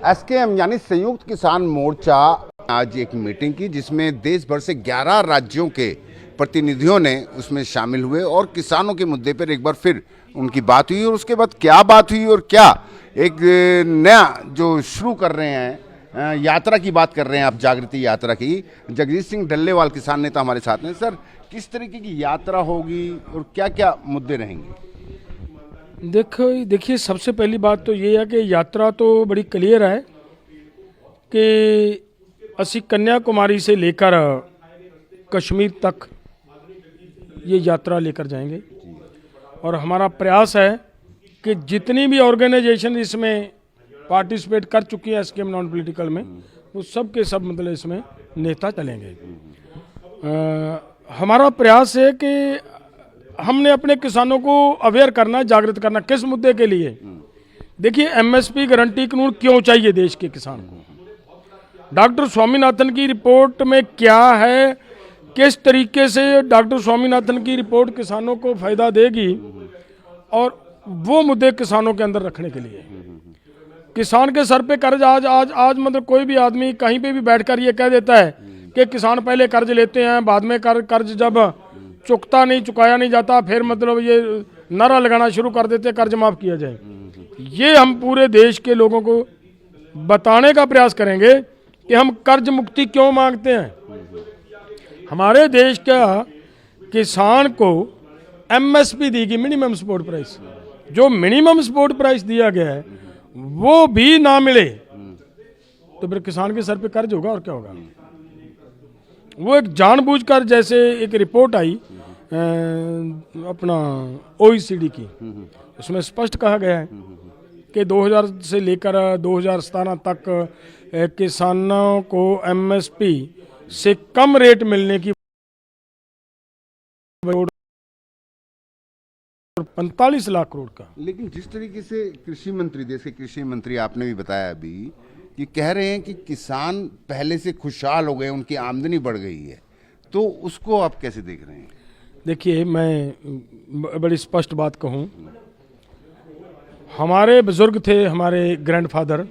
SKM यानी संयुक्त किसान मोर्चा आज एक मीटिंग की जिसमें देश भर से 11 राज्यों के प्रतिनिधियों ने उसमें शामिल हुए और किसानों के मुद्दे पर एक बार फिर उनकी बात हुई। और उसके बाद क्या बात हुई और क्या एक नया जो शुरू कर रहे हैं यात्रा की बात कर रहे हैं आप, जागृति यात्रा की। जगजीत सिंह डल्लेवाल किसान नेता हमारे साथ हैं। सर, किस तरीके की यात्रा होगी और क्या क्या मुद्दे रहेंगे? देखिए सबसे पहली बात तो ये है कि यात्रा तो बड़ी क्लियर है कि असी कन्याकुमारी से लेकर कश्मीर तक ये यात्रा लेकर जाएंगे और हमारा प्रयास है कि जितनी भी ऑर्गेनाइजेशन इसमें पार्टिसिपेट कर चुकी है एसकेएम नॉन पॉलिटिकल में, वो सब के सब मतलब इसमें नेता चलेंगे। हमारा प्रयास है कि हमने अपने किसानों को अवेयर करना, जागृत करना। किस मुद्दे के लिए? देखिए, एमएसपी गारंटी कानून क्यों चाहिए देश के किसान को? डॉक्टर स्वामीनाथन की रिपोर्ट में क्या है, किस तरीके से डॉक्टर स्वामीनाथन की रिपोर्ट किसानों को फायदा देगी, और वो मुद्दे किसानों के अंदर रखने के लिए। किसान के सर पे कर्ज आज मतलब कोई भी आदमी कहीं पे भी बैठकर ये कह देता है कि किसान पहले कर्ज लेते हैं, बाद में कर्ज जब चुकाया नहीं जाता, फिर मतलब ये नारा लगाना शुरू कर देते कर्ज माफ किया जाए। ये हम पूरे देश के लोगों को बताने का प्रयास करेंगे कि हम कर्ज मुक्ति क्यों मांगते हैं। हमारे देश का किसान को एमएसपी दी गई, मिनिमम सपोर्ट प्राइस। जो मिनिमम सपोर्ट प्राइस दिया गया है वो भी ना मिले तो फिर किसान के सर पे कर्ज होगा और क्या होगा। वो एक जानबूझकर, जैसे एक रिपोर्ट आई अपना ओईसीडी की, उसमें स्पष्ट कहा गया है कि 2000 से लेकर 2017 तक किसानों को एमएसपी से कम रेट मिलने की 45 लाख करोड़ का। लेकिन जिस तरीके से कृषि मंत्री, देश के कृषि मंत्री आपने भी बताया अभी कि कह रहे हैं कि किसान पहले से खुशहाल हो गए, उनकी आमदनी बढ़ गई है, तो उसको आप कैसे देख रहे हैं? देखिए, मैं बड़ी स्पष्ट बात कहूं, हमारे बुजुर्ग थे, हमारे ग्रैंडफादर,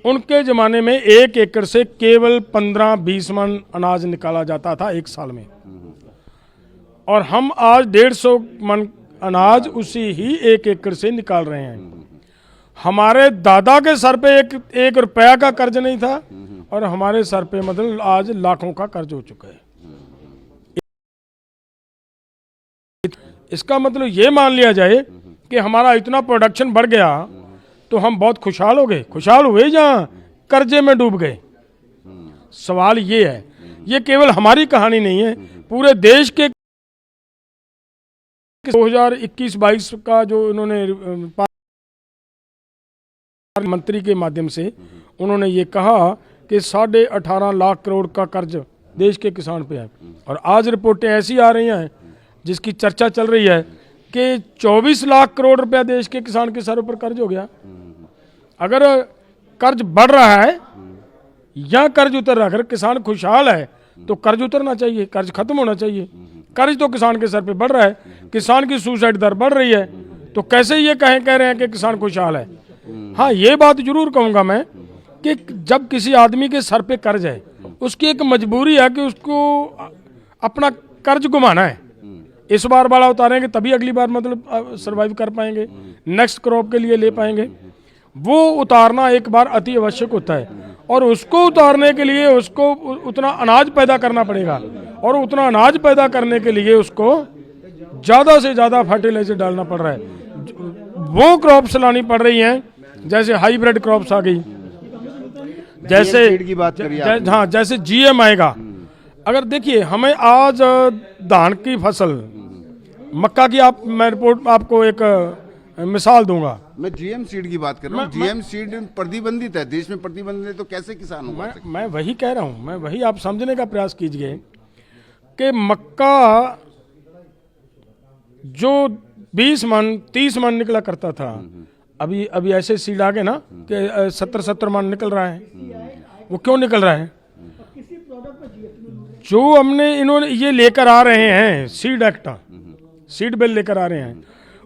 उनके ज़माने में 1 एकड़ से केवल 15-20 मन अनाज निकाला जाता था एक साल में, और हम आज 150 मन अनाज उसी ही 1 एकड़ से निकाल रहे हैं। हमारे दादा के सर पे एक रुपया का कर्ज नहीं था और हमारे सर पे मतलब आज लाखों का कर्ज हो चुका है। इसका मतलब ये मान लिया जाए कि हमारा इतना प्रोडक्शन बढ़ गया तो हम बहुत खुशहाल हो गए। खुशहाल हुए जहाँ कर्जे में डूब गए। सवाल ये है, ये केवल हमारी कहानी नहीं है, पूरे देश के 2021-22 का जो इन्होंने मंत्री के माध्यम से उन्होंने ये कहा कि 18.5 लाख करोड़ का कर्ज देश के किसान पे है, और आज रिपोर्टें ऐसी आ रही हैं जिसकी चर्चा चल रही है कि 24 लाख करोड़ रुपया देश के किसान के सर पर कर्ज हो गया। अगर कर्ज बढ़ रहा है या कर्ज उतर रहा है, अगर किसान खुशहाल है तो कर्ज उतरना चाहिए, कर्ज खत्म होना चाहिए। कर्ज तो किसान के सर पे बढ़ रहा है, किसान की सुसाइड दर बढ़ रही है, तो कैसे ये कह रहे हैं कि किसान खुशहाल है। हाँ, ये बात जरूर कहूँगा मैं कि जब किसी आदमी के सर पे कर्ज है, उसकी एक मजबूरी है कि उसको अपना कर्ज घुमाना है। इस बार बड़ा उतारेंगे तभी अगली बार मतलब सर्वाइव कर पाएंगे, नेक्स्ट क्रॉप के लिए ले पाएंगे। वो उतारना एक बार अति आवश्यक होता है, और उसको उतारने के लिए उसको उतना अनाज पैदा करना पड़ेगा, और उतना अनाज पैदा करने के लिए उसको ज़्यादा से ज़्यादा फर्टिलाइजर डालना पड़ रहा है। वो क्रॉप्स लानी पड़ रही हैं, जैसे हाइब्रिड क्रॉप्स आ गई, जैसे की बात करिए हाँ, जैसे जीएम आएगा। अगर देखिए, हमें आज धान की फसल, मक्का की, मैं रिपोर्ट आपको एक मिसाल दूंगा। मैं जीएम सीड की बात कर रहा हूँ। जीएम सीड प्रतिबंधित है, देश में प्रतिबंधित है, तो कैसे किसान होगा? मैं वही कह रहा हूँ, मैं वही आप समझने का प्रयास कीजिए कि मक्का जो 20 मन 30 मन निकला करता था, अभी ऐसे सीड आ गए ना कि 70 मन निकल रहा है। वो क्यों निकल रहा है? जो इन्होंने ये लेकर आ रहे हैं सीड एक्ट, सीड बिल लेकर आ रहे हैं,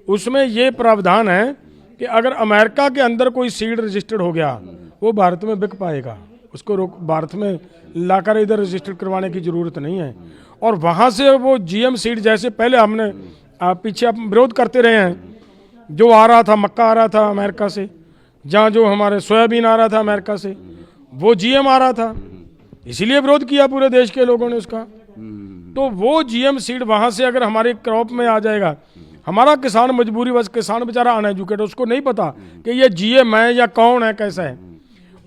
उसमें ये प्रावधान है कि अगर अमेरिका के अंदर कोई सीड रजिस्टर्ड हो गया वो भारत में बिक पाएगा, उसको रोक भारत में लाकर इधर रजिस्टर करवाने की ज़रूरत नहीं है। और वहाँ से वो जीएम सीड जैसे पहले हमने पीछे विरोध करते रहे हैं, जो आ रहा था मक्का आ रहा था अमेरिका से, जहाँ जो हमारे सोयाबीन आ रहा था अमेरिका से, वो जीएम आ रहा था, इसीलिए विरोध किया पूरे देश के लोगों ने उसका। तो वो जीएम सीड वहाँ से अगर हमारे क्रॉप में आ जाएगा, हमारा किसान मजबूरी बस, किसान बेचारा अनएजुकेटेड, उसको नहीं पता कि ये जीएम है या कौन है कैसा है,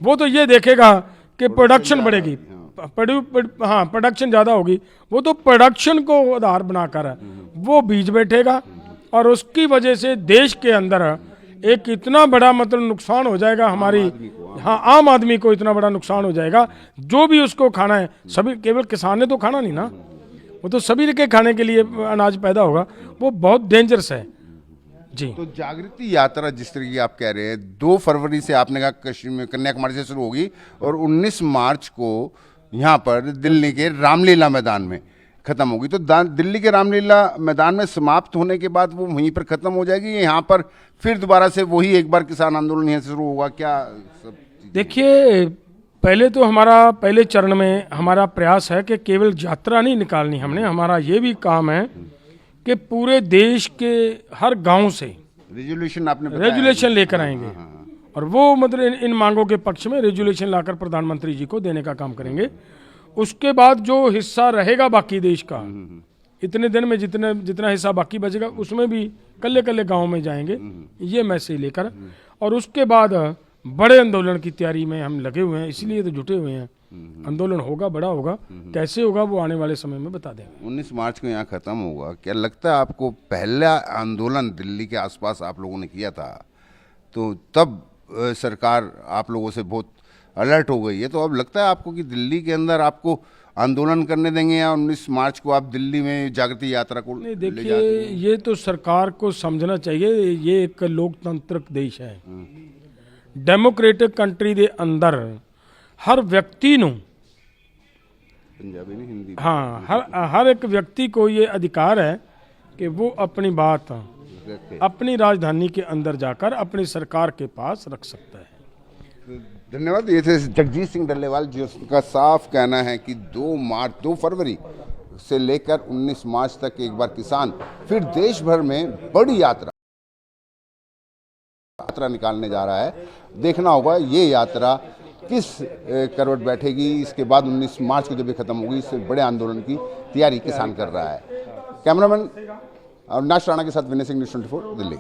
वो तो ये देखेगा कि प्रोडक्शन बढ़ेगी, प्रोडक्शन ज़्यादा होगी, वो तो प्रोडक्शन को आधार बनाकर वो बीज बैठेगा और उसकी वजह से देश के अंदर एक इतना बड़ा मतलब नुकसान हो जाएगा हमारी, आम आदमी को इतना बड़ा नुकसान हो जाएगा। जो भी उसको खाना है, सभी, केवल किसान ने तो खाना नहीं ना, वो तो सभी के खाने के लिए अनाज पैदा होगा, वो बहुत डेंजरस है जी। तो जागृति यात्रा जिस तरीके की आप कह रहे हैं 2 फरवरी से आपने कहा कश्मीर में कन्याकुमारी से शुरू होगी और 19 मार्च को यहाँ पर दिल्ली के रामलीला मैदान में खत्म होगी। तो दिल्ली के रामलीला मैदान में समाप्त होने के बाद वो वहीं पर खत्म हो जाएगी, यहाँ पर फिर दोबारा से वही एक बार किसान आंदोलन यहाँ से शुरू होगा क्या? देखिए, पहले तो हमारा पहले चरण में हमारा प्रयास है कि केवल यात्रा नहीं निकालनी हमने, हमारा ये भी काम है कि पूरे देश के हर गांव से रेजुलेशन लेकर आएंगे और वो मतलब इन मांगों के पक्ष में रेजुलेशन लाकर प्रधानमंत्री जी को देने का काम करेंगे। उसके बाद जो हिस्सा रहेगा बाकी देश का, इतने दिन में जितना हिस्सा बाकी बचेगा उसमें भी कल्ले कल्ले गाँव में जाएंगे ये मैसेज लेकर, और उसके बाद बड़े आंदोलन की तैयारी में हम लगे हुए हैं, इसलिए तो जुटे हुए हैं। आंदोलन होगा, बड़ा होगा, कैसे होगा वो आने वाले समय में बता देंगे। 19 मार्च को यहाँ खत्म होगा। क्या लगता है आपको, पहला आंदोलन दिल्ली के आसपास आप लोगों ने किया था तो तब सरकार आप लोगों से बहुत अलर्ट हो गई है, तो अब लगता है आपको कि दिल्ली के अंदर आपको आंदोलन करने देंगे या 19 मार्च को आप दिल्ली में जागृति यात्रा को नहीं? देखिए, ये तो सरकार को समझना चाहिए, ये एक लोकतांत्रिक देश है, डेमोक्रेटिक कंट्री के अंदर हर व्यक्ति ਨੂੰ पंजाबी नहीं हिंदी, हर एक व्यक्ति को ये अधिकार है कि वो अपनी बात अपनी राजधानी के अंदर जाकर अपनी सरकार के पास रख सकता है। धन्यवाद। ये थे जगजीत सिंह डल्लेवाल, जिसका साफ कहना है कि 2 फरवरी से लेकर 19 मार्च तक एक बार किसान फिर देश भर में बड़ी यात्रा निकालने जा रहा है। देखना होगा ये यात्रा किस करवट बैठेगी। इसके बाद 19 मार्च को जब ये खत्म होगी, इससे बड़े आंदोलन की तैयारी किसान कर रहा है। कैमरामैन अविनाश राणा के साथ विनय सिंह, न्यूज़ 24 दिल्ली।